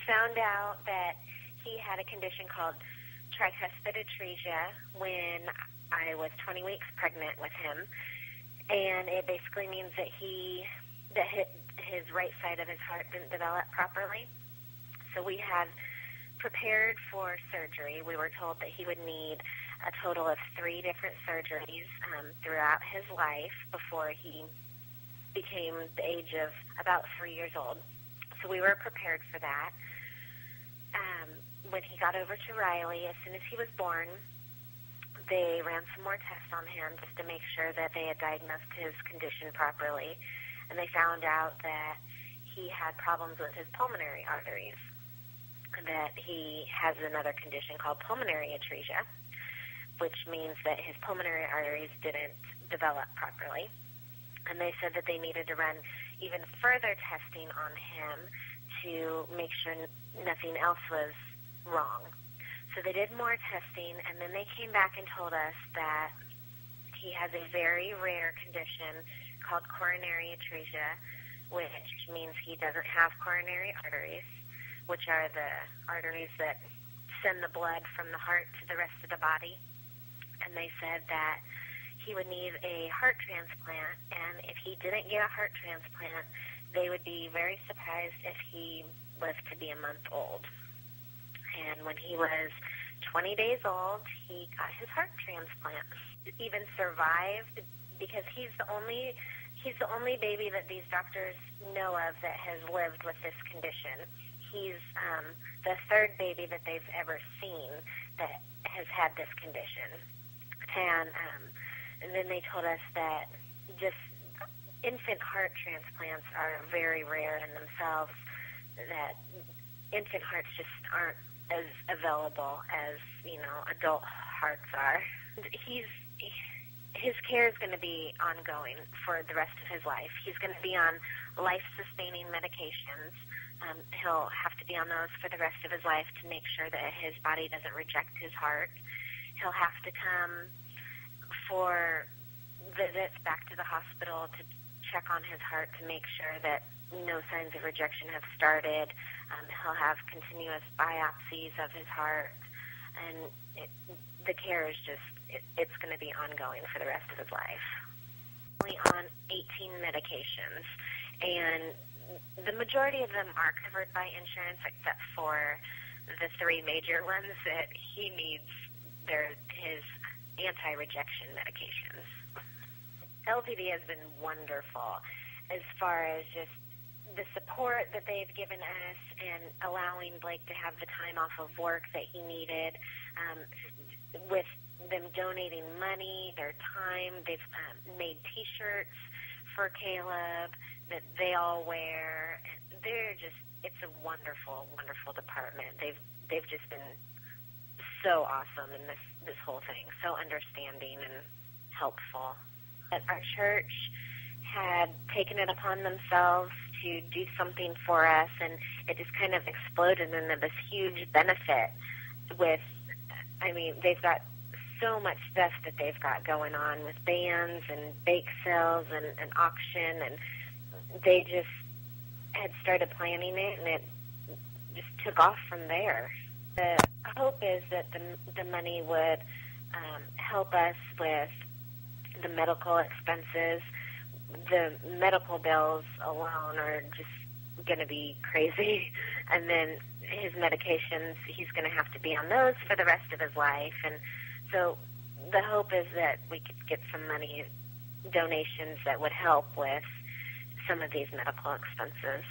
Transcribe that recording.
found out that he had a condition called tricuspid atresia when I was 20 weeks pregnant with him, and it basically means that his right side of his heart didn't develop properly. So we had prepared for surgery. We were told that he would need a total of 3 different surgeries throughout his life before he became the age of about 3 years old. So we were prepared for that. When he got over to Riley, as soon as he was born, they ran some more tests on him just to make sure that they had diagnosed his condition properly. And they found out that he had problems with his pulmonary arteries, and that he has another condition called pulmonary atresia, which means that his pulmonary arteries didn't develop properly. And they said that they needed to run even further testing on him to make sure nothing else was wrong. So they did more testing, and then they came back and told us that he has a very rare condition called coronary atresia, which means he doesn't have coronary arteries, which are the arteries that send the blood from the heart to the rest of the body. And they said that he would need a heart transplant, and if he didn't get a heart transplant, they would be very surprised if he lived to be a month old. And when he was 20 days old, he got his heart transplant. Even survived because he's the only baby that these doctors know of that has lived with this condition. He's the 3rd baby that they've ever seen that has had this condition. And then they told us that just infant heart transplants are very rare in themselves, that infant hearts just aren't as available as, adult hearts are. His care is going to be ongoing for the rest of his life. He's going to be on life-sustaining medications. He'll have to be on those for the rest of his life to make sure that his body doesn't reject his heart. He'll have to come for visits back to the hospital to check on his heart to make sure that no signs of rejection have started. He'll have continuous biopsies of his heart, and the care is it's going to be ongoing for the rest of his life. Only on 18 medications, and the majority of them are covered by insurance except for the 3 major ones that he needs. They're his anti-rejection medications. LPD has been wonderful as far as just the support that they've given us and allowing Blake to have the time off of work that he needed. With them donating money, their time, they've made T-shirts for Caleb that they all wear. It's a wonderful, wonderful department. They've just been so awesome in this whole thing, so understanding and helpful. Our church had taken it upon themselves to do something for us, and it just kind of exploded into this huge benefit they've got so much stuff that they've got going on with bands and bake sales and an auction, and they just had started planning it, and it just took off from there. The hope is that the money would help us with the medical expenses. The medical bills alone are just going to be crazy. And then his medications, he's going to have to be on those for the rest of his life. And so the hope is that we could get some money, donations that would help with some of these medical expenses.